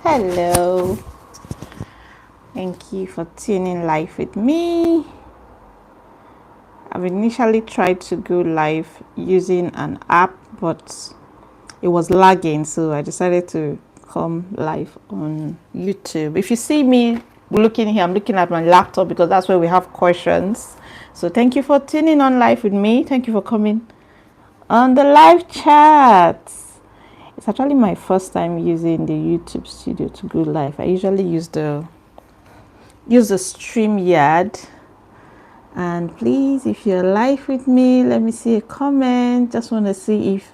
Hello, thank you for tuning live with me. I've initially tried to go live using an app, but it was lagging, so I decided to come live on YouTube. If you see me looking here, I'm looking at my laptop because that's where we have questions. So thank you for tuning on live with me. Thank you for coming on the live chat. It's actually my first time using the YouTube studio to go live. I usually use the StreamYard. And please, if you're live with me, let me see a comment. Just want to see if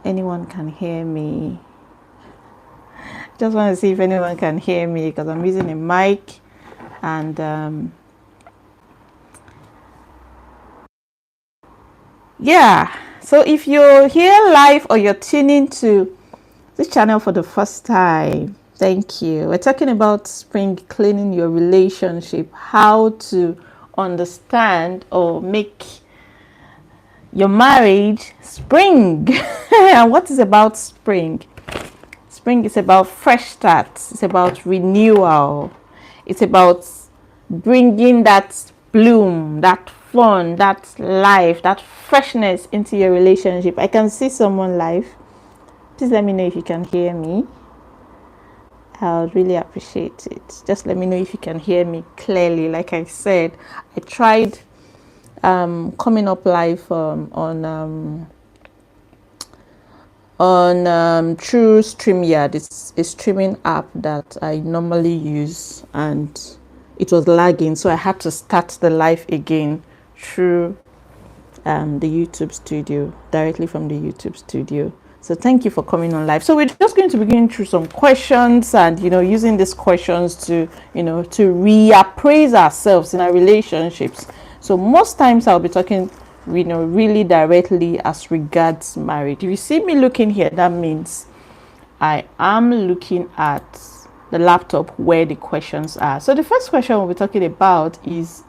anyone can hear me. Just want to see if anyone can hear me because I'm using a mic. And yeah, so if you're here live or you're tuning to this channel for the first time, thank you. We're talking about spring cleaning your relationship, how to understand or make your marriage spring. And what is about spring? Spring is about fresh starts. It's about renewal. It's about bringing that bloom, that fun, that life, that freshness into your relationship. I can see someone live. Please let me know if you can hear me. I would really appreciate it. Just let me know if you can hear me clearly. Like I said, I tried coming up live on through StreamYard. It's a streaming app that I normally use, and it was lagging, so I had to start the live again through the YouTube studio, directly from the YouTube studio. So thank you for coming on live. So we're just going to begin through some questions, and using these questions to to reappraise ourselves in our relationships. So most times I'll be talking really directly as regards marriage. If you see me looking here, that means I am looking at the laptop where the questions are. So the first question we'll be talking about is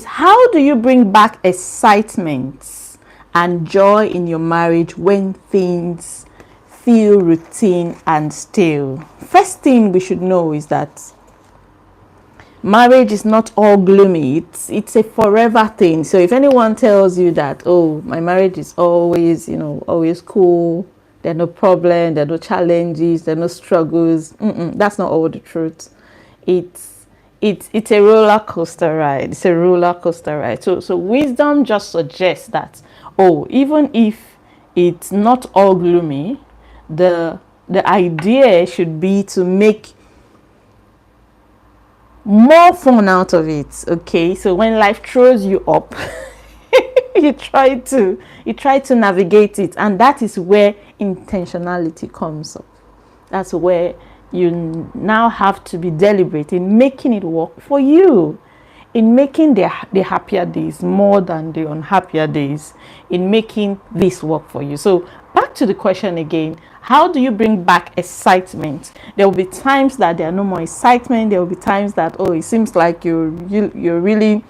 how do you bring back excitement and joy in your marriage when things feel routine and stale? First thing we should know is that marriage is not all gloomy. It's a forever thing. So if anyone tells you that, oh, my marriage is always always cool, there are no problems, there are no challenges, there are no struggles, that's not all the truth. It's a roller coaster ride. It's a roller coaster ride. So wisdom just suggests that, oh, even if it's not all gloomy, the idea should be to make more fun out of it. Okay, so when life throws you up, you try to navigate it, and that is where intentionality comes up. That's where you now have to be deliberate in making it work for you, in making the happier days more than the unhappier days, in making this work for you. So back to the question again, how do you bring back excitement? There will be times that there are no more excitement. There will be times that, oh, it seems like you're really,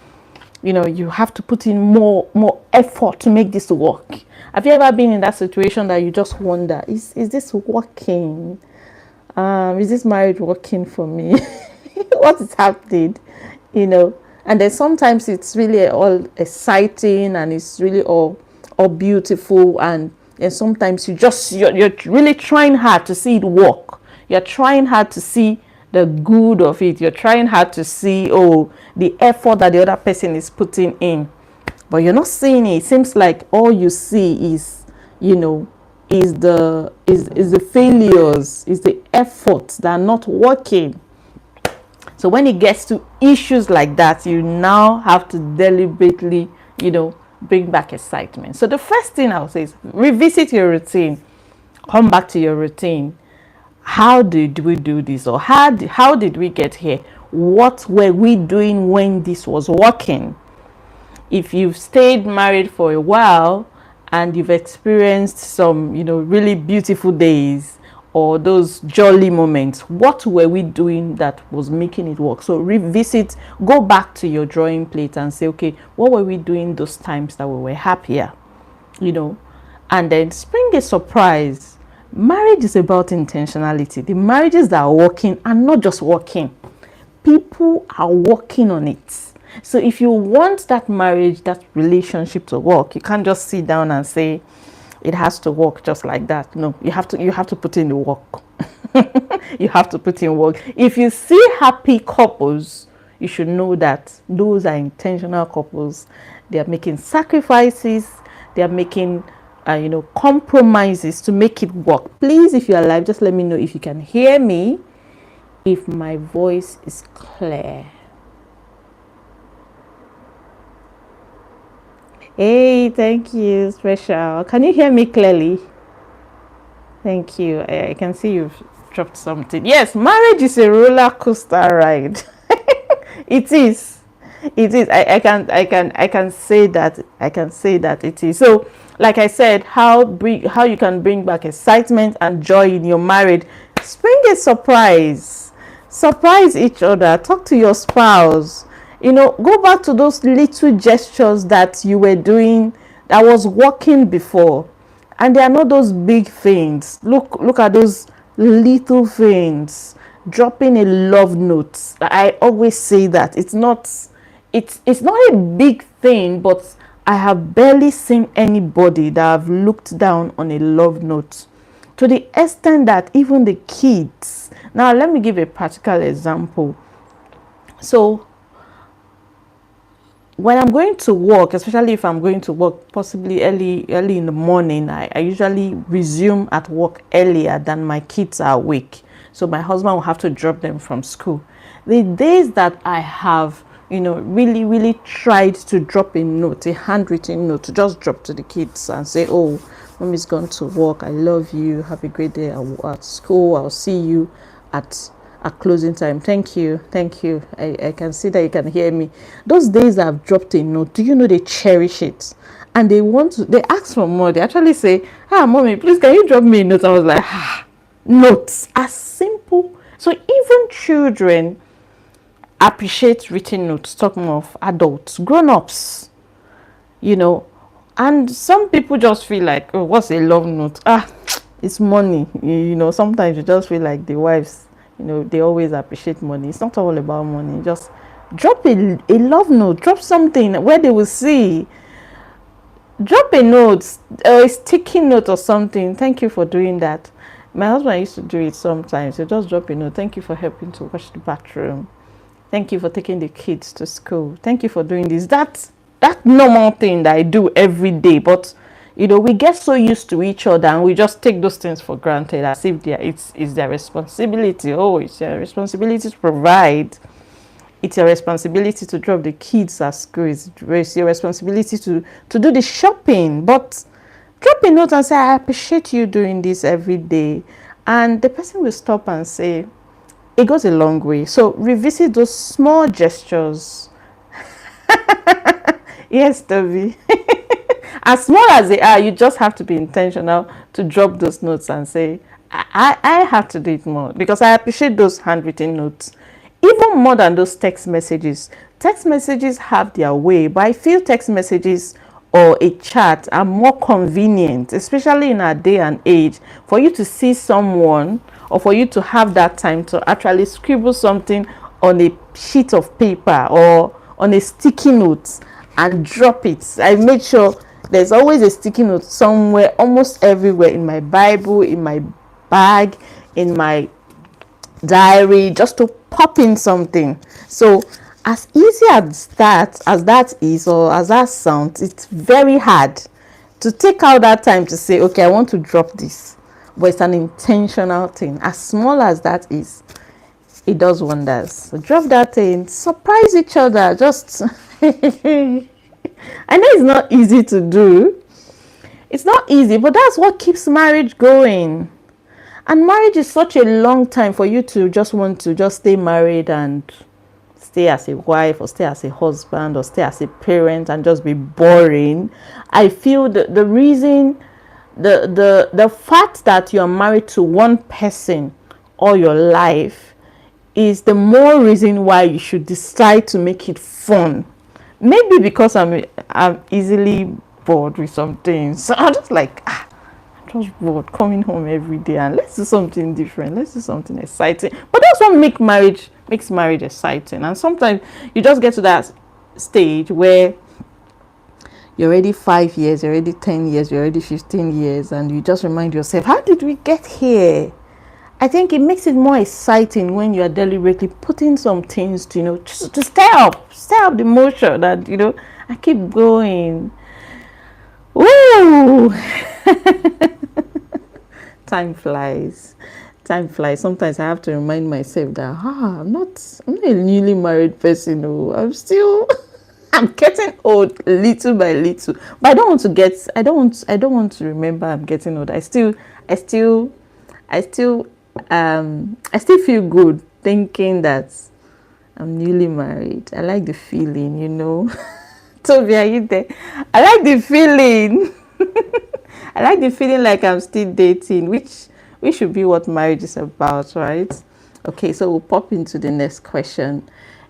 you have to put in more effort to make this work. Have you ever been in that situation that you just wonder, is this working? Is this marriage working for me? What is happening? And then sometimes it's really all exciting and it's really all beautiful, and sometimes you're really trying hard to see it work. You're trying hard to see the good of it. You're trying hard to see the effort that the other person is putting in, but you're not seeing it. It seems like all you see is is the failures, is the efforts that are not working. So when it gets to issues like that, you now have to deliberately bring back excitement. So the first thing I'll say is revisit your routine. Come back to your routine. How did we do this, or how did we get here? What were we doing when this was working? If you've stayed married for a while and you've experienced some really beautiful days or those jolly moments, what were we doing that was making it work? So revisit, go back to your drawing plate and say, okay, what were we doing those times that we were happier? And then spring a surprise. Marriage is about intentionality. The marriages that are working are not just working, people are working on it. So if you want that marriage, that relationship to work, you can't just sit down and say it has to work just like that. No, you have to put in the work. You have to put in work. If you see happy couples, you should know that those are intentional couples. They are making sacrifices, they are making compromises to make it work. Please, if you're alive, just let me know if you can hear me, if my voice is clear. Hey, thank you, special. Can you hear me clearly? Thank you. I can see you've dropped something. Yes, marriage is a roller coaster ride. It is. It is. I can say that. I can say that it is. So, like I said, how you can bring back excitement and joy in your marriage. Spring a surprise. Surprise each other. Talk to your spouse. Go back to those little gestures that you were doing that was working before. And they are not those big things. Look at those little things. Dropping a love note. I always say that it's not a big thing, but I have barely seen anybody that have looked down on a love note, to the extent that even the kids. Now let me give a practical example. So when I'm going to work, especially if I'm going to work possibly early in the morning, I usually resume at work earlier than my kids are awake. So my husband will have to drop them from school. The days that I have, really, really tried to drop a note, a handwritten note, to just drop to the kids and say, oh, mommy's gone to work. I love you. Have a great day at school. I'll see you at closing time. Thank you. I can see that you can hear me. Those days I've dropped a note, do you know they cherish it? And they ask for more. They actually say, mommy, please can you drop me a note? I was like, notes are simple. So even children appreciate written notes, talking of adults, grown-ups, and some people just feel like, oh, what's a love note? It's money. Sometimes you just feel like the wives, they always appreciate money. It's not all about money. Just drop a love note, drop something where they will see. Drop a note, a sticky note or something. Thank you for doing that. My husband used to do it sometimes. So just drop a note. Thank you for helping to wash the bathroom. Thank you for taking the kids to school. Thank you for doing this. That normal thing that I do every day. But we get so used to each other and we just take those things for granted as if it's their responsibility. Oh, it's their responsibility to provide. It's your responsibility to drop the kids at school. It's your responsibility to do the shopping. But drop a note and say, I appreciate you doing this every day. And the person will stop and say, it goes a long way. So revisit those small gestures. Yes, Toby. As small as they are, you just have to be intentional to drop those notes and say, I have to do it more because I appreciate those handwritten notes. Even more than those text messages. Text messages have their way, but I feel text messages or a chat are more convenient, especially in our day and age, for you to see someone or for you to have that time to actually scribble something on a sheet of paper or on a sticky note and drop it. I made sure there's always a sticky note somewhere, almost everywhere, in my Bible, in my bag, in my diary, just to pop in something. So as easy as that is, or as that sounds, it's very hard to take out that time to say, okay, I want to drop this. But it's an intentional thing. As small as that is, it does wonders. So drop that in, surprise each other. Just I know it's not easy to do. It's not easy, but that's what keeps marriage going. And marriage is such a long time for you to just want to just stay married and stay as a wife or stay as a husband or stay as a parent and just be boring. I feel that the reason, the fact that you're married to one person all your life is the more reason why you should decide to make it fun. Maybe because I'm easily bored with some things. So I'm just like, just bored coming home every day, and let's do something different. Let's do something exciting. But that's what makes marriage exciting. And sometimes you just get to that stage where you're already 5 years, you're already 10 years, you're already 15 years, and you just remind yourself, how did we get here? I think it makes it more exciting when you are deliberately putting some things to, just to stir up the motion, and, I keep going. Ooh. Time flies. Sometimes I have to remind myself that I'm not a newly married person. I'm getting old little by little. But I don't want to remember I'm getting old. I still feel good thinking that I'm newly married. I like the feeling, Toby, are you there? I like the feeling. I like the feeling like I'm still dating, which should be what marriage is about, right? Okay, so we'll pop into the next question.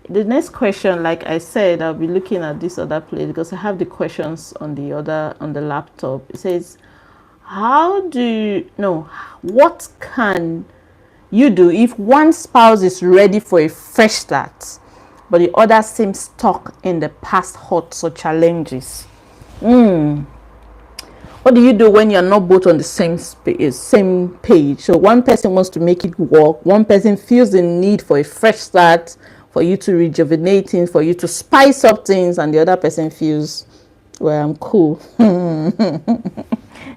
The next question, like I said, I'll be looking at this other place because I have the questions on the laptop. It says, what can you do if one spouse is ready for a fresh start, but the other seems stuck in the past hurts or challenges? What do you do when you're not both on the same page? So one person wants to make it work, one person feels the need for a fresh start, for you to rejuvenate things, for you to spice up things, and the other person feels, well, I'm cool.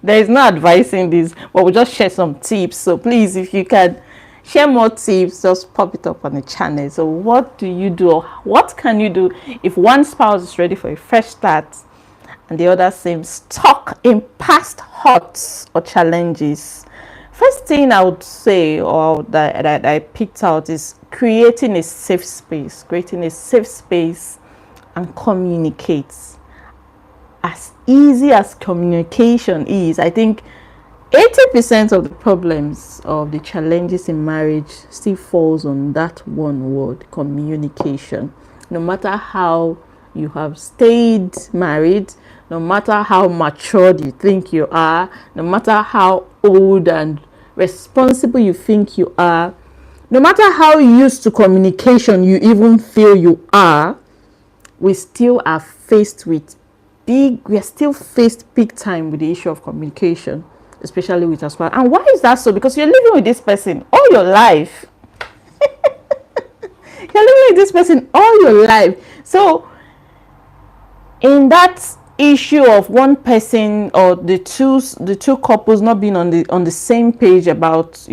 There is no advice in this, but we'll just share some tips. So please, if you can share more tips, just pop it up on the channel. So what do you do, or what can you do if one spouse is ready for a fresh start and the other seems stuck in past hurts or challenges? First thing I would say, or that I picked out, is creating a safe space. And communicate. As easy as communication is, I think 80% of the problems of the challenges in marriage still falls on that one word, communication. No matter how you have stayed married, no matter how matured you think you are, no matter how old and responsible you think you are, no matter how used to communication you even feel you are, we still are faced big time with the issue of communication, especially with us. And why is that so? Because you're living with this person all your life. You're living with this person all your life. So in that issue of one person or the two couples not being on the same page about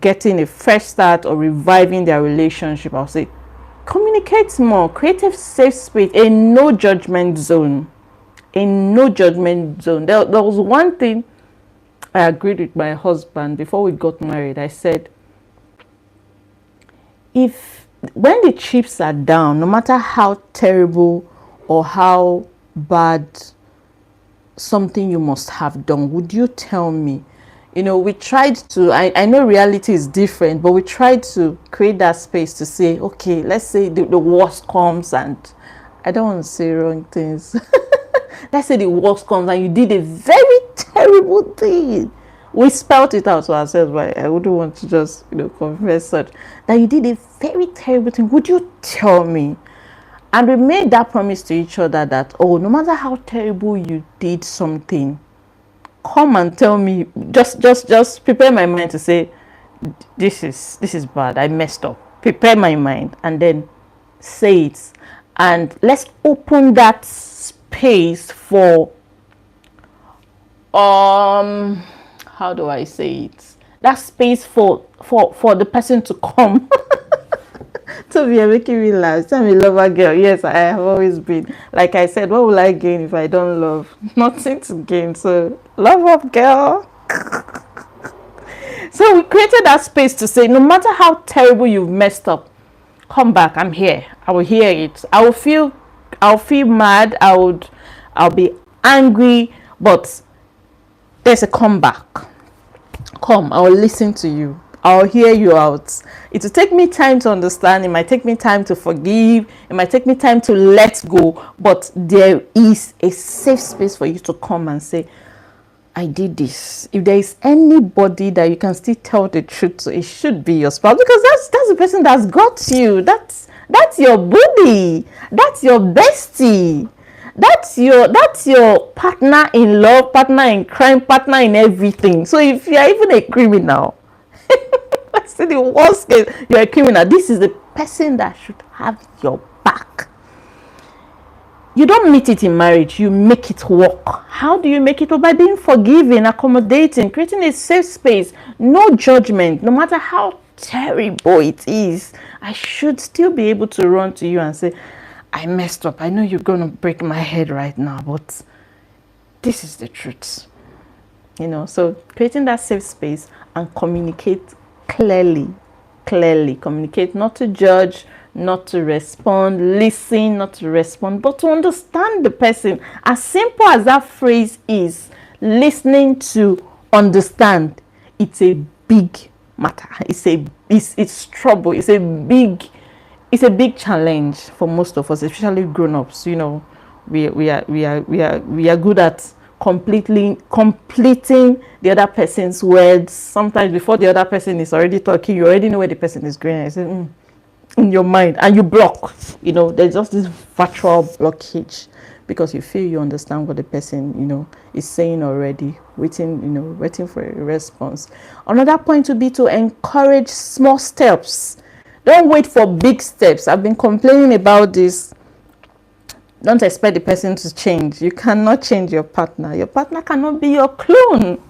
getting a fresh start or reviving their relationship, I'll say communicate more, create a safe space, a no judgment zone. There was one thing I agreed with my husband before we got married. I said, when the chips are down, no matter how terrible or how bad something you must have done, would you tell me? We tried to, I know reality is different, but we tried to create that space to say, okay, let's say the worst comes, and I don't want to say wrong things. Let's say the worst comes and you did a very terrible thing. We spelt it out to ourselves, but I wouldn't want to just confess such, that you did a very terrible thing. Would you tell me? And we made that promise to each other that, no matter how terrible you did something, come and tell me. Just prepare my mind to say, this is bad, I messed up. Prepare my mind and then say it. And let's open that space for how do I say it? That space for the person to come. Toby, you're making me laugh. I'm a lover girl. Yes, I have always been. Like I said, what will I gain if I don't love? Nothing to gain. So, love up, girl. So we created that space to say, no matter how terrible you've messed up, come back. I'm here. I will hear it. I'll feel mad. I'll be angry, but there's a comeback. Come, I will listen to you. I'll hear you out. It will take me time to understand. It might take me time to forgive. It might take me time to let go. But there is a safe space for you to come and say, I did this. If there is anybody that you can still tell the truth to, it should be your spouse, because that's the person that's got you. That's your buddy. That's your bestie. That's your partner in love, partner in crime, partner in everything. So if you are even a criminal, let's say the worst case, you're a criminal, this is the person that should have your back. You don't meet it in marriage, you make it work. How do you make it work? By being forgiving, accommodating, creating a safe space, no judgment. No matter how terrible it is, I should still be able to run to you and say, I messed up. I know you're going to break my head right now, but this is the truth. So creating that safe space and communicate clearly. Communicate, not to judge, not to respond, listen, not to respond, but to understand the person. As simple as that phrase is, listening to understand, it's a big matter. It's trouble. It's a big challenge for most of us, especially grown-ups. We are good at completing the other person's words. Sometimes before the other person is already talking, you already know where the person is going. I say, in your mind, and you block. There's just this virtual blockage because you feel you understand what the person is saying already, waiting for a response. Another point would be to encourage small steps. Don't wait for big steps. I've been complaining about this. Don't expect the person to change. You cannot change your partner. Your partner cannot be your clone.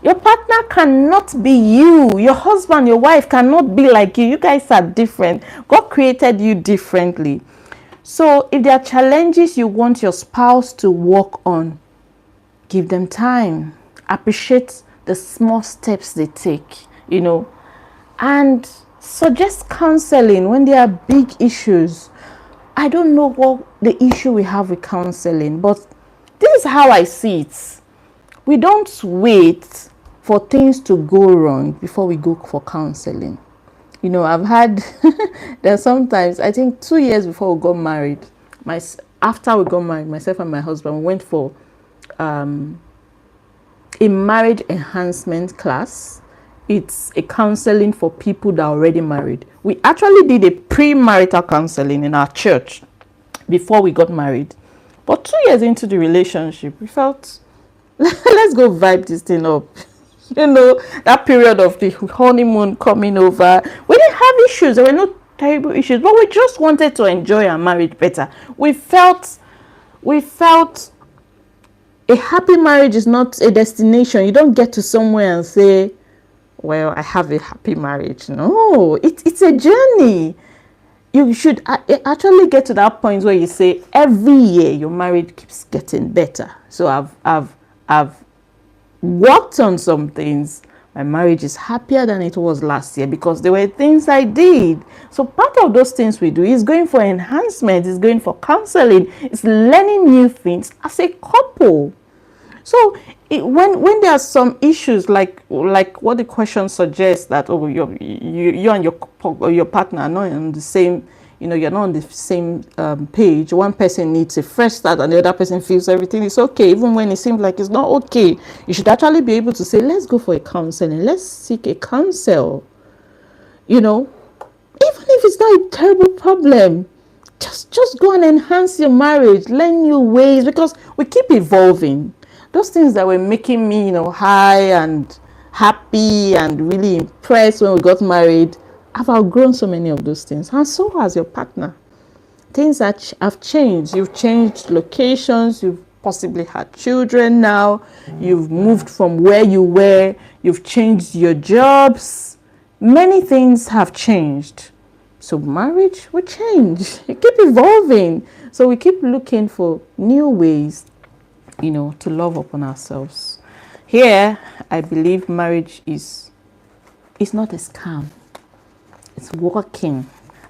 Your partner cannot be you. Your husband, your wife cannot be like you. You guys are different. God created you differently. So if there are challenges you want your spouse to work on, give them time. Appreciate the small steps they take, and suggest counseling when there are big issues. I don't know what the issue we have with counseling, but this is how I see it. We don't wait for things to go wrong before we go for counseling. I've had there's sometimes, I think 2 years before we got married, after we got married, myself and my husband, we went for a marriage enhancement class. It's a counseling for people that are already married. We actually did a premarital counseling in our church before we got married. But 2 years into the relationship, we felt, let's go vibe this thing up. That period of the honeymoon coming over, we didn't have issues. There were no terrible issues, but we just wanted to enjoy our marriage better. We felt a happy marriage is not a destination. You don't get to somewhere and say, well, I have a happy marriage. No, it's a journey. You should actually get to that point where you say, every year your marriage keeps getting better. So I've worked on some things. My marriage is happier than it was last year because there were things I did. So part of those things we do is going for enhancement, is going for counseling, is learning new things as a couple. So when there are some issues like what the question suggests, that you and your partner are not on the same, you're not on the same page. One person needs a fresh start and the other person feels everything is okay, even when it seems like it's not okay. You should actually be able to say, let's go for a counseling, let's seek a counsel. Even if it's not a terrible problem, just go and enhance your marriage, learn new ways, because we keep evolving. Those things that were making me, high and happy and really impressed when we got married, I've outgrown so many of those things. And so has your partner. Things that have changed. You've changed locations. You've possibly had children now. You've moved from where you were. You've changed your jobs. Many things have changed. So marriage will change. It keep evolving. So we keep looking for new ways to love upon ourselves. Here, I believe marriage is not a scam. It's working.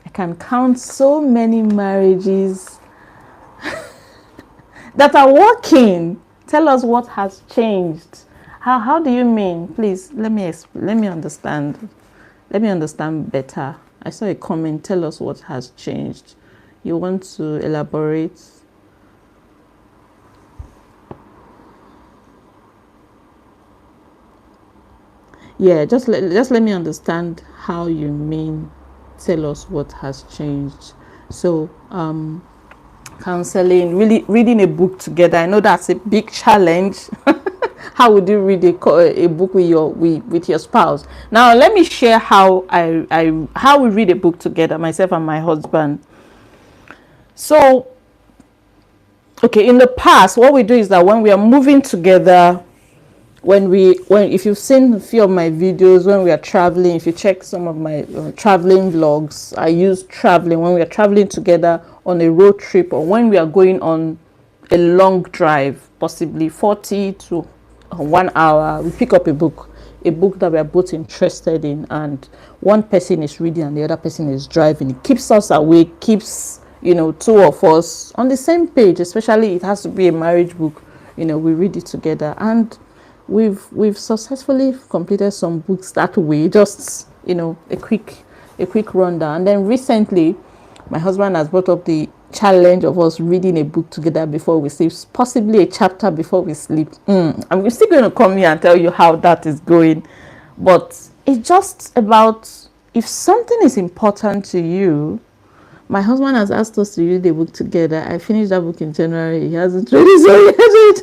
I can count so many marriages that are working. Tell us what has changed. How do you mean? Please, let me understand. Let me understand better. I saw a comment. Tell us what has changed. You want to elaborate? Yeah, just let me understand how you mean. Tell us what has changed. So, counseling, really reading a book together. I know that's a big challenge. How would you read a book with your spouse? Now, let me share how how we read a book together, myself and my husband. So, okay, in the past, what we do is that when we are moving together, when if you've seen a few of my videos when we are traveling, if you check some of my traveling vlogs, I use traveling when we are traveling together on a road trip, or when we are going on a long drive, possibly 40 to 1 hour. We pick up a book that we are both interested in, and one person is reading and the other person is driving. It keeps us awake, keeps two of us on the same page. Especially it has to be a marriage book. We read it together, and we've successfully completed some books that way. Just a quick rundown. And then recently my husband has brought up the challenge of us reading a book together before we sleep, possibly a chapter before we sleep. I'm still going to come here and tell you how that is going, but it's just about, if something is important to you. My husband has asked us to read a book together. I finished that book in January. He hasn't read it, so he hasn't.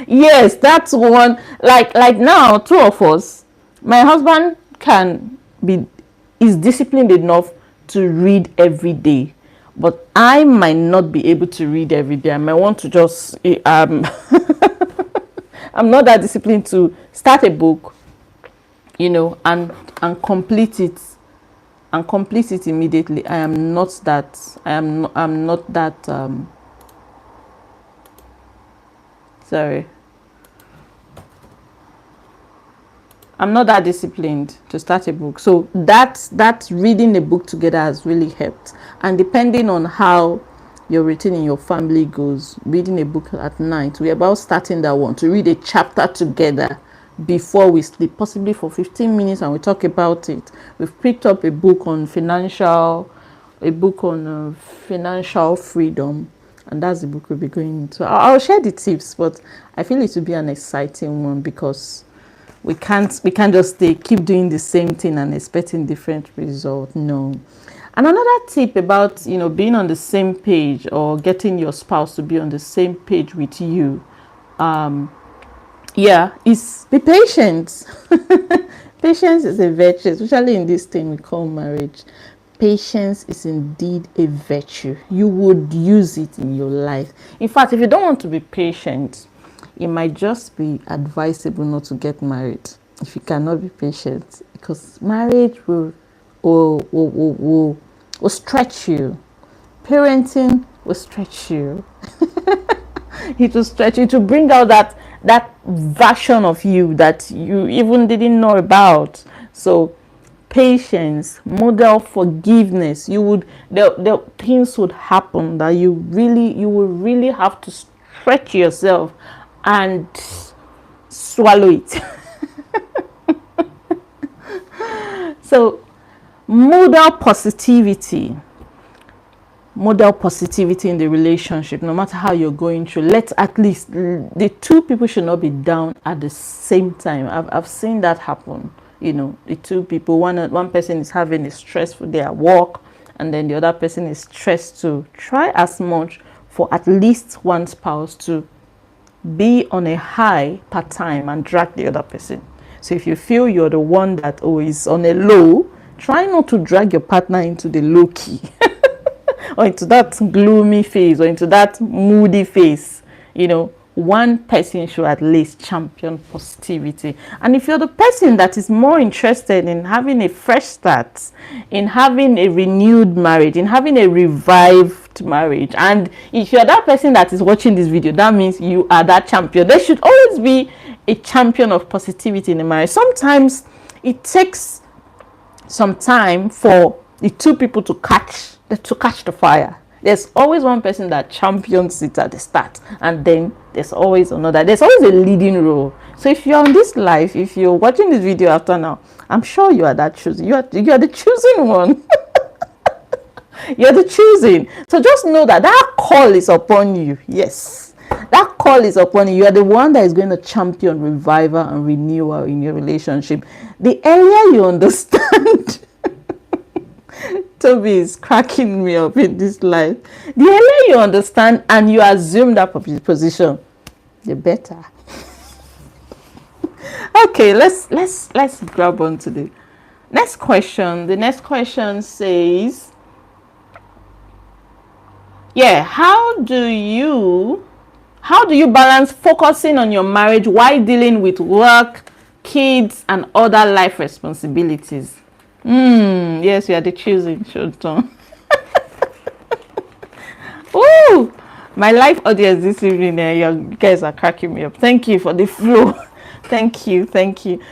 Yes, that's one. Like now, two of us. My husband is disciplined enough to read every day, but I might not be able to read every day. I might want to just I'm not that disciplined to start a book, and complete it immediately. I'm not that sorry. I'm not that disciplined to start a book. So that reading a book together has really helped. And depending on how your routine in your family goes, reading a book at night, we're about starting that one, to read a chapter together before we sleep, possibly for 15 minutes, and we talk about it. We've picked up a book on financial freedom, and that's the book we'll be going into. I'll share the tips, but I feel it will be an exciting one, because we can't just keep doing the same thing and expecting different results. No. And another tip about being on the same page, or getting your spouse to be on the same page with you, is be patient. Patience is a virtue, especially in this thing we call marriage. Patience is indeed a virtue. You would use it in your life. In fact, if you don't want to be patient, it might just be advisable not to get married if you cannot be patient, because marriage will stretch you. Parenting will stretch you. It will stretch you to bring out that version of you that you even didn't know about. So patience, model forgiveness. The things would happen that you will really have to stretch yourself and swallow it. So model positivity in the relationship. No matter how you're going through, let at least the two people should not be down at the same time. I've seen that happen. The two people, one person is having a stressful day at work, and then the other person is stressed too. Try as much for at least one spouse to be on a high part time and drag the other person. So if you feel you're the one that is on a low, try not to drag your partner into the low key or into that gloomy phase, or into that moody phase. One person should at least champion positivity. And if you're the person that is more interested in having a fresh start, in having a renewed marriage, in having a revived marriage, and if you're that person that is watching this video, that means you are that champion. There should always be a champion of positivity in a marriage. Sometimes it takes some time for the two people to catch the fire. There's always one person that champions it at the start, and then there's always another. There's always a leading role. So if you're on this life, if you're watching this video after now, I'm sure you are that chosen. You are the chosen one. You're the choosing. So just know that call is upon you. Yes, That call is upon you. You are the one that is going to champion revival and renewal in your relationship. The earlier you understand, Toby is cracking me up in this life. The earlier you understand and you assume that position, the better. Okay, let's grab on to the next question. The next question says, yeah, how do you balance focusing on your marriage while dealing with work, kids, and other life responsibilities? Yes, we are the choosing, Shonton. Ooh, my live audience this evening, you guys are cracking me up. Thank you for the flow. Thank you.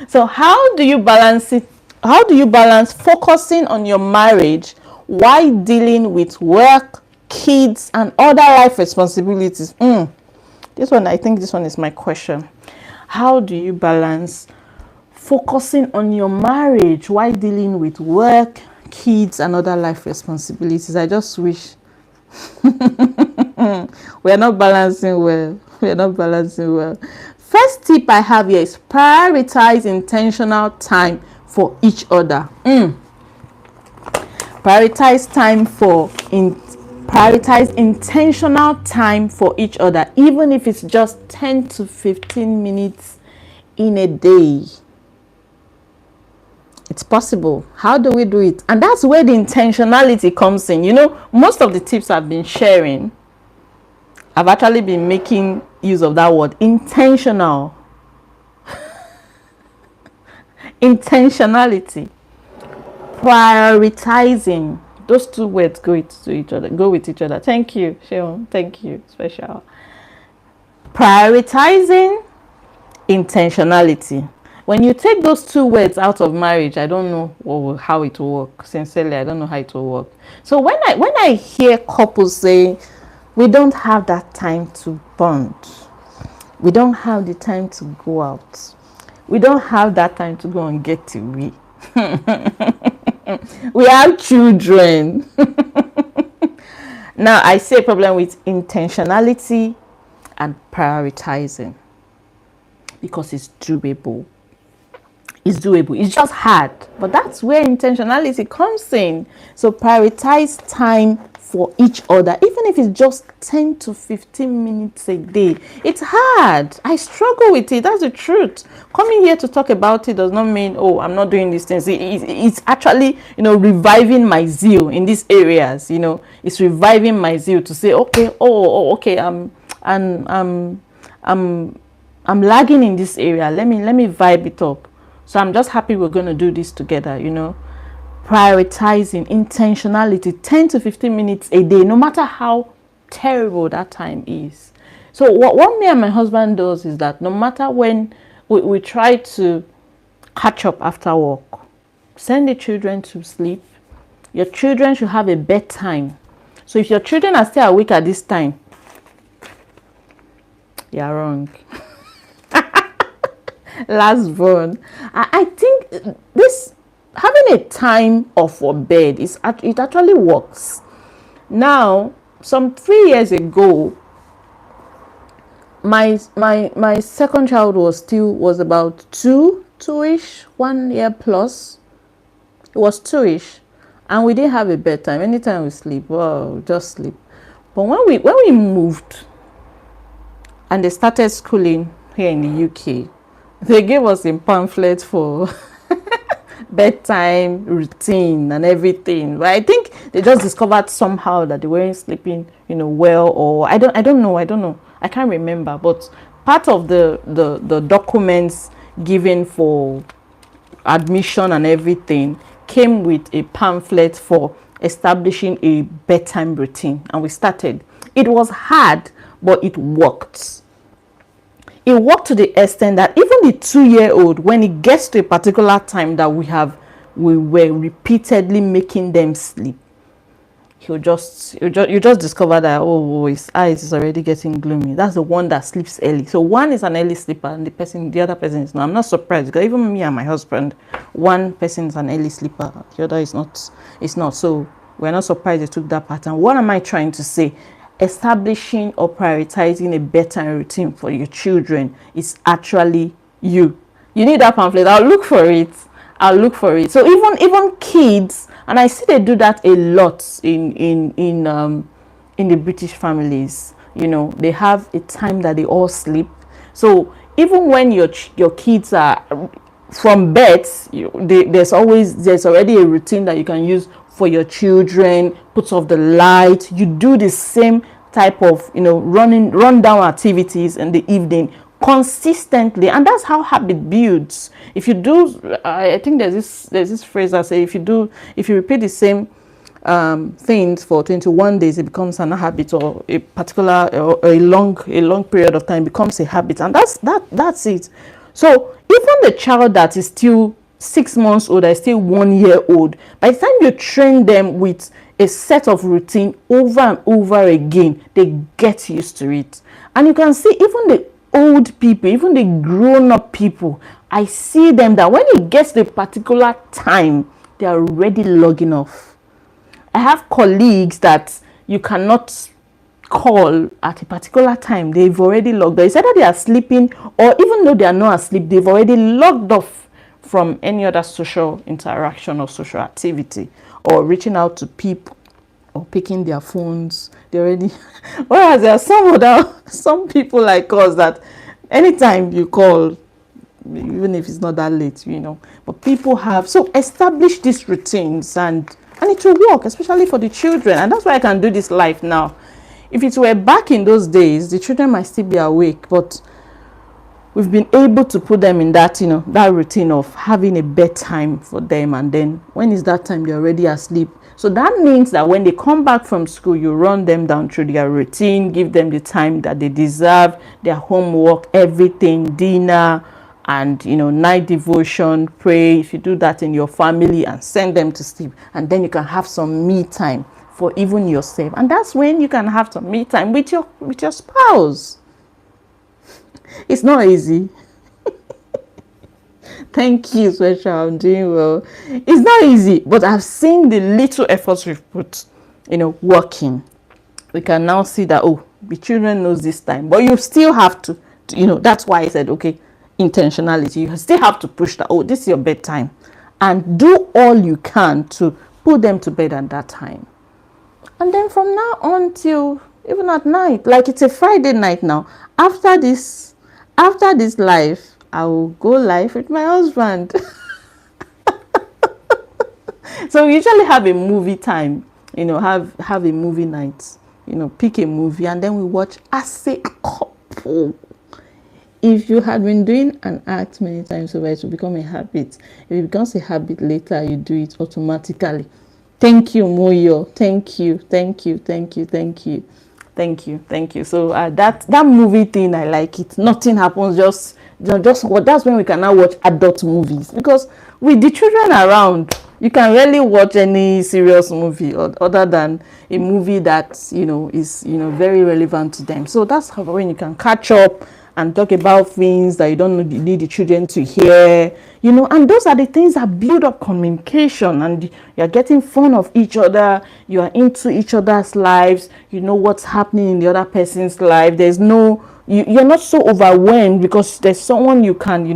So how do you balance it? How do you balance focusing on your marriage while dealing with work, kids, and other life responsibilities? I think this one is my question. How do you balance focusing on your marriage while dealing with work, kids, and other life responsibilities? I just wish we're not balancing well. First tip I have here is prioritize intentional time for each other. Prioritize intentional time for each other, even if it's just 10 to 15 minutes in a day. It's possible. How do we do it? And that's where the intentionality comes in. Most of the tips I've been sharing, I've actually been making use of that word, intentional. Intentionality. Prioritizing. Those two words go with each other. Thank you, Sheon. Thank you, special. Prioritizing, intentionality. When you take those two words out of marriage, I don't know how it will work. Sincerely, I don't know how it will work. So when I hear couples say, we don't have that time to bond, we don't have the time to go out, we don't have that time to go and get away, we have children. Now I see a problem with intentionality and prioritizing, because it's doable. It's just hard, but that's where intentionality comes in. So prioritize time for each other, even if it's just 10 to 15 minutes a day. It's hard. I struggle with it. That's the truth. Coming here to talk about it does not mean, I'm not doing these things. It's actually, reviving my zeal in these areas. It's reviving my zeal to say, okay, I'm lagging in this area. Let me vibe it up. So I'm just happy we're going to do this together, Prioritizing, intentionality, 10 to 15 minutes a day, no matter how terrible that time is. So what me and my husband does is that no matter when we try to catch up after work, send the children to sleep. Your children should have a bedtime. So if your children are still awake at this time, you're wrong. Last born. I think this having a time off for bed it actually works. Now, some 3 years ago, my second child was about two-ish, 1 year plus. It was two-ish, and we didn't have a bedtime. Anytime we sleep, just sleep. But when we moved and they started schooling here in the UK, they gave us a pamphlet for bedtime routine and everything. But I think they just discovered somehow that they weren't sleeping, well, or I don't know. I can't remember. But part of the documents given for admission and everything came with a pamphlet for establishing a bedtime routine, and we started. It was hard, but it worked. It worked to the extent that even the 2-year-old, when it gets to a particular time that we were repeatedly making them sleep, you just discover that his eyes is already getting gloomy. That's the one that sleeps early. So one is an early sleeper, and the other person is not. I'm not surprised, because even me and my husband, one person is an early sleeper, the other is not. It's not. So we're not surprised they took that pattern. What am I trying to say? establishing or prioritizing a bedtime routine for your children is actually you. You need that pamphlet. I'll look for it. So even kids, and I see they do that a lot in the British families. They have a time that they all sleep. So even when your kids are from birth, there's already a routine that you can use for your children. Put off the light. You do the same type of run down activities in the evening consistently, and that's how habit builds. If you do, I think there's this phrase that say if you repeat the same things for 21 days, it becomes an habit, or a particular or a long period of time becomes a habit, and that's it. So even the child that is still 6 months old, is still 1 year old, by the time you train them with a set of routine over and over again, they get used to it. And you can see even the old people, even the grown-up people, I see them that when it gets to a particular time, they are already logging off. I have colleagues that you cannot call at a particular time. They've already logged off. It's either they are sleeping, or even though they are not asleep, they've already logged off from any other social interaction or social activity, or reaching out to people, or picking their phones. They already whereas there are some people like us that anytime you call, even if it's not that late, but people have so established these routines, and it will work, especially for the children. And that's why I can do this live now. If it were back in those days, the children might still be awake, but we've been able to put them in that that routine of having a bedtime for them, and then when is that time, they're already asleep. So that means that when they come back from school, you run them down through their routine, give them the time that they deserve, their homework, everything, dinner, and night devotion, pray. If you do that in your family, and send them to sleep, and then you can have some me time for even yourself. And that's when you can have some me time with your spouse. It's not easy. Thank you, Sweatshirt. I'm doing well. It's not easy, but I've seen the little efforts we've put, working. We can now see that, the children knows this time, but you still have to, that's why I said, okay, intentionality. You still have to push that, this is your bedtime, and do all you can to put them to bed at that time. And then from now on till even at night, like it's a Friday night now, after this live, I will go live with my husband. So we usually have a movie time, have a movie night, pick a movie, and then we watch as a couple. If you had been doing an act many times over, it will become a habit. If it becomes a habit later, you do it automatically. Thank you, Moyo. Thank you. So that movie thing, I like it. Nothing happens, just that's when we can now watch adult movies, because with the children around, you can rarely watch any serious movie other than a movie that is very relevant to them. So that's how when you can catch up and talk about things that you don't need the children to hear, and those are the things that build up communication, and you're getting fun of each other, you are into each other's lives, what's happening in the other person's life. There's no, you're not so overwhelmed because there's someone you can,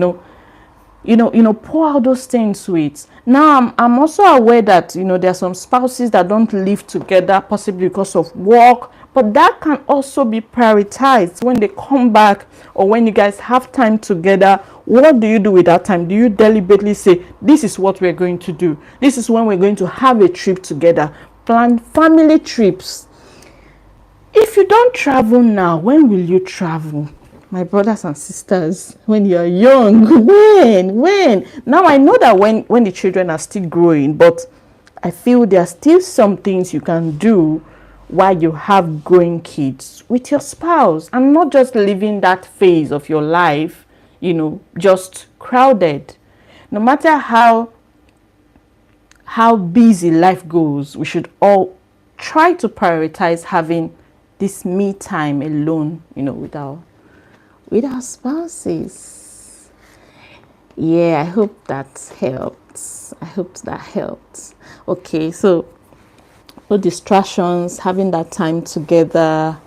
pour out those things with. Now, I'm also aware that, there are some spouses that don't live together, possibly because of work, but that can also be prioritized when they come back, or when you guys have time together. What do you do with that time? Do you deliberately say, this is what we're going to do? This is when we're going to have a trip together. Plan family trips. If you don't travel now, when will you travel? My brothers and sisters, when you're young, when? Now I know that when the children are still growing, but I feel there are still some things you can do while you have growing kids with your spouse, and not just living that phase of your life, just crowded. No matter how busy life goes, we should all try to prioritize having this me time alone, with our spouses. Yeah, I hope that helps. Okay, so no distractions, having that time together,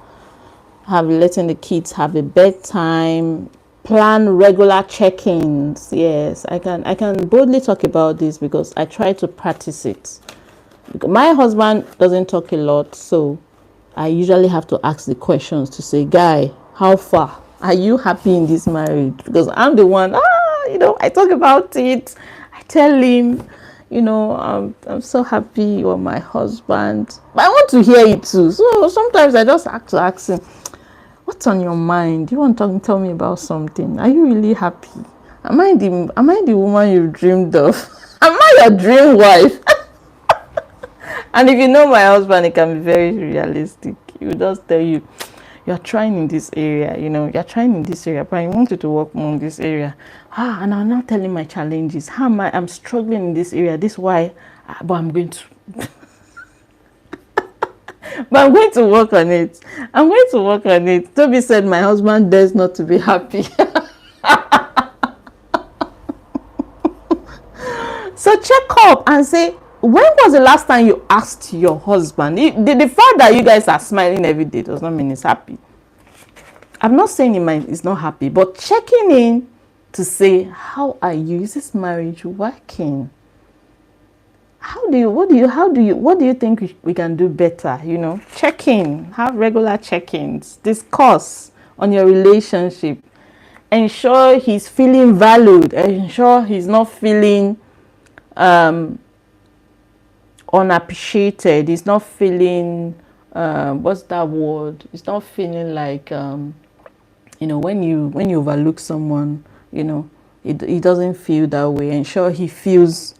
letting the kids have a bedtime, plan regular check-ins. Yes, I can boldly talk about this because I try to practice it. My husband doesn't talk a lot, so I usually have to ask the questions to say, guy, how far? Are you happy in this marriage? Because I'm the one, I talk about it. I tell him, I'm so happy you're my husband. But I want to hear it too. So sometimes I just have to ask him, what's on your mind? Do you want to tell me about something? Are you really happy? Am I the woman you dreamed of? Am I your dream wife? And if you know my husband, he can be very realistic. He will just tell you, you're trying in this area, you're trying in this area, but I want you to work more in this area. And I'm now telling my challenges. I'm struggling in this area. This is why, but I'm going to but I'm going to work on it. Toby said my husband dares not to be happy. So check up and say, when was the last time you asked your husband? The fact that you guys are smiling every day does not mean he's happy. I'm not saying he's not happy, but checking in to say, how are you? Is this marriage working? What do you think we can do better? Check in, have regular check-ins, discuss on your relationship, ensure he's feeling valued, ensure he's not feeling unappreciated, he's not feeling what's that word? He's not feeling like when you overlook someone, he doesn't feel that way. Ensure he feels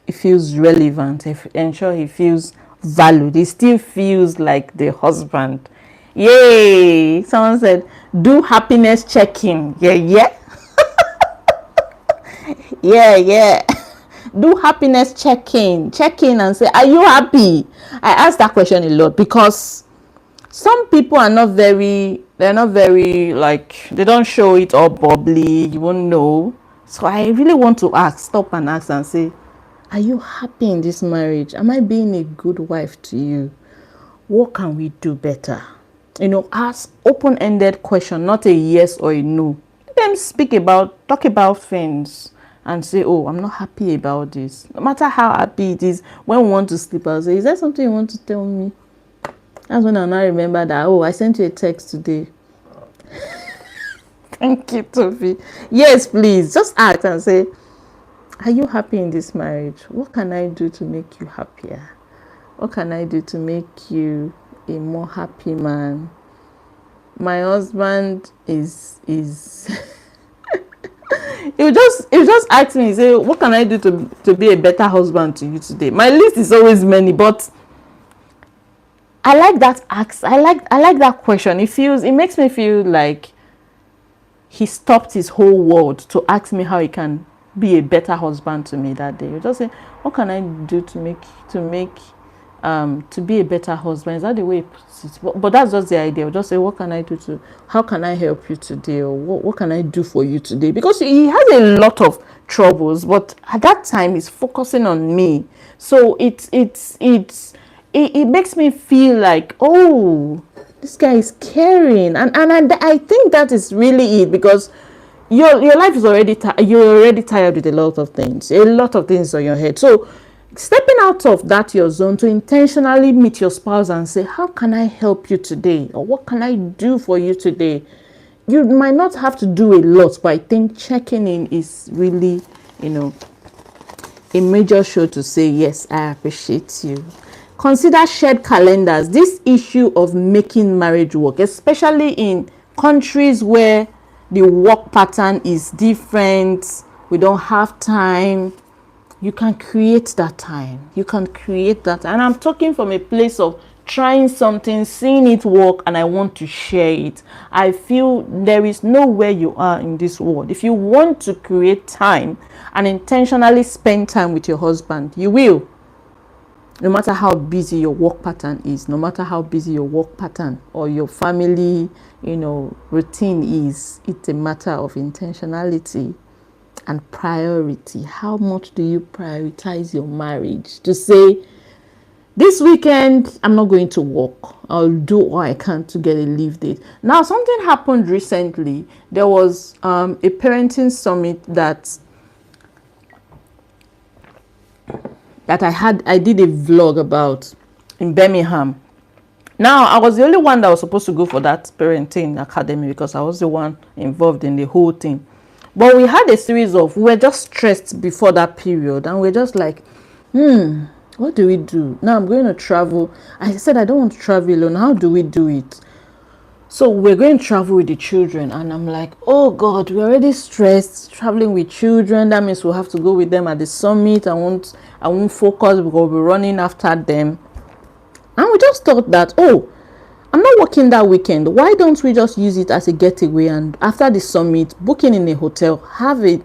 relevant. Ensure he feels valued. He still feels like the husband. Yay! Someone said, do happiness check-in. Yeah. Yeah. Do happiness check-in and say, are you happy? I ask that question a lot because some people are not very like, they don't show it all bubbly, you won't know. So I really want to stop and ask and say, are you happy in this marriage? Am I being a good wife to you? What can we do better? Ask open-ended question, not a yes or a no. Let them talk about things and say, oh, I'm not happy about this. No matter how happy it is, when we want to sleep, I'll say, is there something you want to tell me? That's when I now remember that, I sent you a text today. Thank you, Toby. Yes, please. Just ask and say, are you happy in this marriage? What can I do to make you happier? What can I do to make you a more happy man? My husband is he will just ask me, say, what can I do to be a better husband to you today? My list is always many, but I like that ask. I like that question. It makes me feel like he stopped his whole world to ask me how he can be a better husband to me that day. You just say, what can I do to be a better husband? Is that the way he puts it? But that's just the idea. Just say, what can I do how can I help you today? Or what can I do for you today? Because he has a lot of troubles, but at that time he's focusing on me. So it makes me feel like, oh, this guy is caring, and I think that is really it, because your life is already you're already tired with a lot of things on your head. So stepping out of that your zone to intentionally meet your spouse and say, how can I help you today, or what can I do for you today? You might not have to do a lot, but I think checking in is really a major show to say, yes, I appreciate you. Consider shared calendars. This issue of making marriage work, especially in countries where the work pattern is different, we don't have time. You can create that time. And I'm talking from a place of trying something, seeing it work, and I want to share it. I feel there is nowhere you are in this world. If you want to create time and intentionally spend time with your husband, you will. No matter how busy your work pattern is, no matter how busy your work pattern or your family, routine is, it's a matter of intentionality and priority. How much do you prioritize your marriage? To say, This weekend, I'm not going to work. I'll do all I can to get a leave date. Now, something happened recently. There was a parenting summit that I did a vlog about in Birmingham. Now, I was the only one that was supposed to go for that parenting academy because I was the one involved in the whole thing. But we had a series of, we were just stressed before that period, and we're just like, what do we do? Now I'm going to travel. I said, I don't want to travel alone. How do we do it? So we're going to travel with the children, and I'm like, oh God, we're already stressed traveling with children. That means we'll have to go with them at the summit. I won't focus because we'll be running after them. And we just thought that, oh, I'm not working that weekend. Why don't we just use it as a getaway, and after the summit, booking in a hotel, have a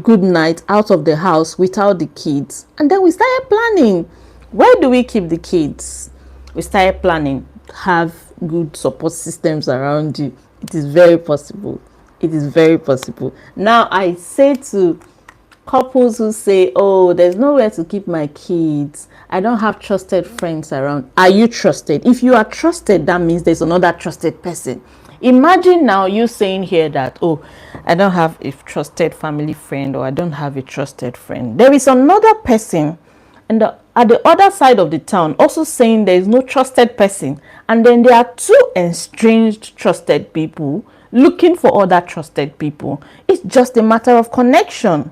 good night out of the house without the kids. And then we started planning. Where do we keep the kids? We started planning. Have good support systems around you. It is very possible. It is very possible. Now, I say to couples who say, oh, there's nowhere to keep my kids, I don't have trusted friends around. Are you trusted? If you are trusted, that means there's another trusted person. Imagine now you saying here that, oh, I don't have a trusted family friend, or I don't have a trusted friend. There is another person and at the other side of the town also saying there is no trusted person. And then there are two estranged trusted people looking for other trusted people. It's just a matter of connection.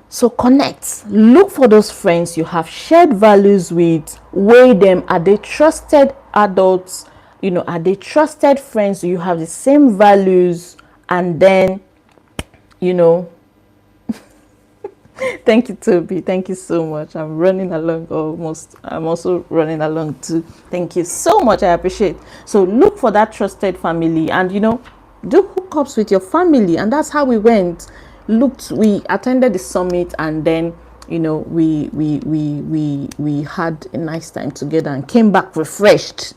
So connect, look for those friends you have shared values with, weigh them. Are they trusted adults? Are they trusted friends? You have the same values. And then, thank you, Toby. Thank you so much. I'm running along almost. I'm also running along too. Thank you so much. I appreciate. So look for that trusted family, and do hookups with your family. And that's how we went. We attended the summit, and then we had a nice time together and came back refreshed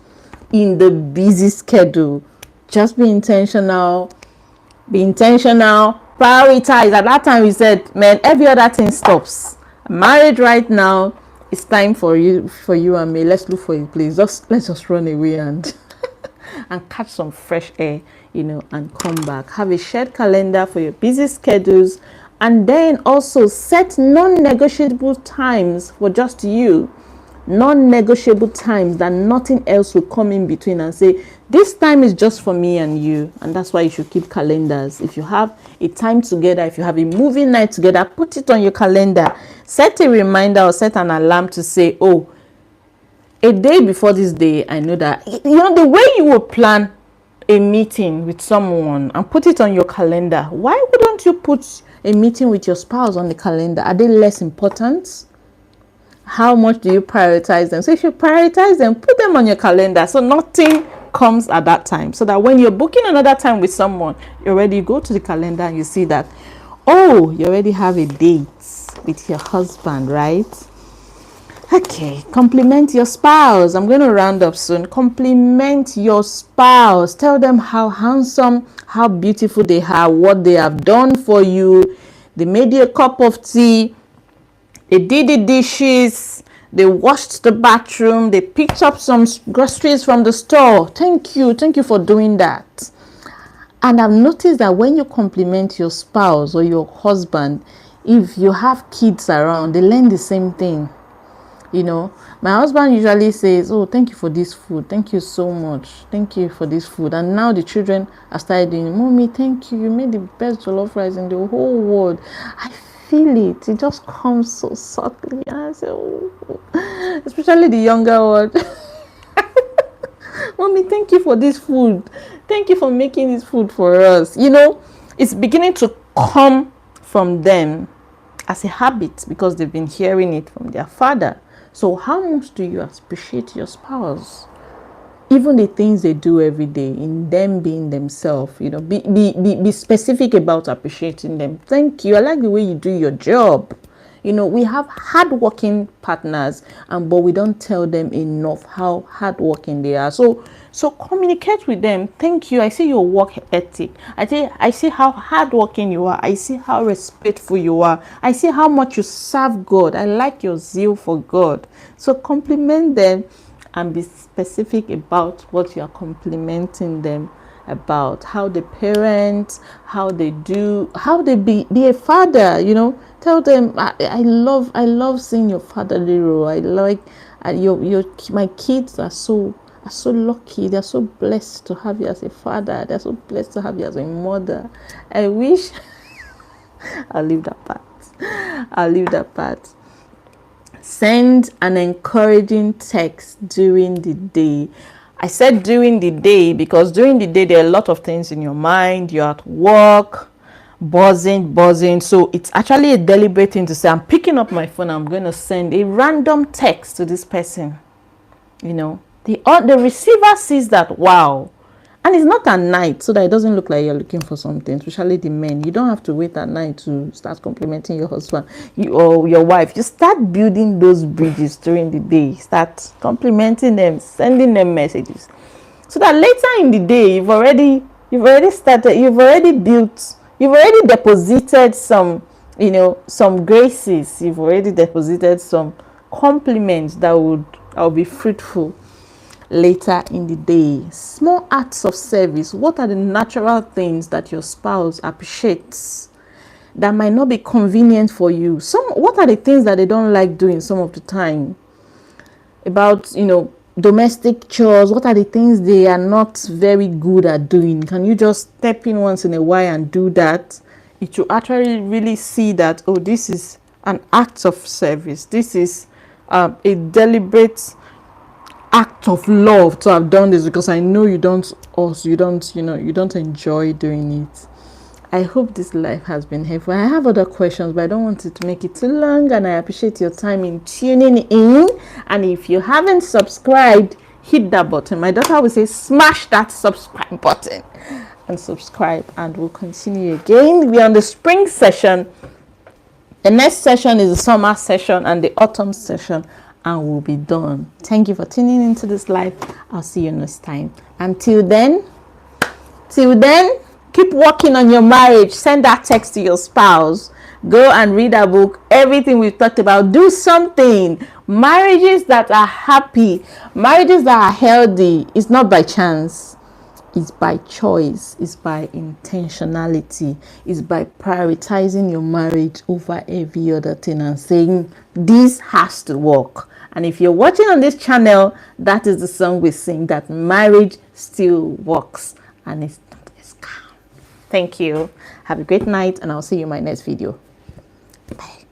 in the busy schedule. Just be intentional. Prioritize. At that time we said, man, every other thing stops. I'm married right now. It's time for you and me. Let's look for a place. Let's just run away and and catch some fresh air, and come back. Have a shared calendar for your busy schedules, and then also set non-negotiable times for just you. Non-negotiable times that nothing else will come in between and say, this time is just for me and you. And that's why you should keep calendars. If you have a time together, if you have a movie night together, put it on your calendar. Set a reminder or set an alarm to say, oh, a day before this day, I know that, the way you will plan a meeting with someone and put it on your calendar, why wouldn't you put a meeting with your spouse on the calendar? Are they less important? How much do you prioritize them? So if you prioritize them, put them on your calendar so nothing comes at that time. So that when you're booking another time with someone, you go to the calendar and you see that, oh, you already have a date with your husband, right? Okay, compliment your spouse. I'm going to round up soon. Compliment your spouse. Tell them how handsome, how beautiful they are, what they have done for you. They made you a cup of tea. They did the dishes. They washed the bathroom. They picked up some groceries from the store. Thank you. Thank you for doing that. And I've noticed that when you compliment your spouse or your husband, if you have kids around, they learn the same thing. My husband usually says, oh, thank you for this food. Thank you so much. Thank you for this food. And now the children are started doing, Mommy, thank you. You made the best jollof rice in the whole world. I feel it. It just comes so subtly. And I say, oh, especially the younger one. Mommy, thank you for this food. Thank you for making this food for us. It's beginning to come from them as a habit because they've been hearing it from their father. So how much do you appreciate your spouse? Even the things they do every day, in them being themselves, be specific about appreciating them. Thank you. I like the way you do your job. You know, we have hardworking partners, but we don't tell them enough how hardworking they are. So communicate with them. Thank you. I see your work ethic. I see how hardworking you are. I see how respectful you are. I see how much you serve God. I like your zeal for God. So compliment them and be specific about what you are complimenting them about. How they parent, how they be a father. You know, tell them I love seeing your fatherly role. I like my kids are so lucky. They're so blessed to have you as a father. They're so blessed to have you as a mother. I wish I'll leave that part. Send an encouraging text during the day. I said during the day because during the day there are a lot of things in your mind. You're at work, buzzing. So it's actually a deliberate thing to say, I'm picking up my phone, I'm going to send a random text to this person. You know, the receiver sees that, wow. And it's not at night, so that it doesn't look like you're looking for something, especially the men. You don't have to wait at night to start complimenting your husband or your wife. You start building those bridges during the day. Start complimenting them, sending them messages. So that later in the day, you've already deposited some, some graces. You've already deposited some compliments that will be fruitful later in the day. Small acts of service. What are the natural things that your spouse appreciates that might not be convenient for you? What are the things that they don't like doing some of the time? About, domestic chores. What are the things they are not very good at doing? Can you just step in once in a while and do that? It will actually really see that, oh, this is an act of service. This is a deliberate act of love to have done this, because I know you don't enjoy doing it. I hope this life has been helpful. I have other questions, but I don't want it to make it too long, and I appreciate your time in tuning in. And if you haven't subscribed, hit that button. My daughter will say smash that subscribe button and subscribe, and we'll continue again. We're on the spring session. The next session is the summer session and the autumn session, and we'll be done. Thank you for tuning into this live. I'll see you next time. Until then, keep working on your marriage. Send that text to your spouse. Go and read a book. Everything we've talked about, do something. Marriages that are happy, marriages that are healthy, it's not by chance. It's by choice. It's by intentionality. It's by prioritizing your marriage over every other thing and saying, this has to work. And if you're watching on this channel, that is the song we sing, that marriage still works and it's not a scam. Thank you. Have a great night, and I'll see you in my next video. Bye.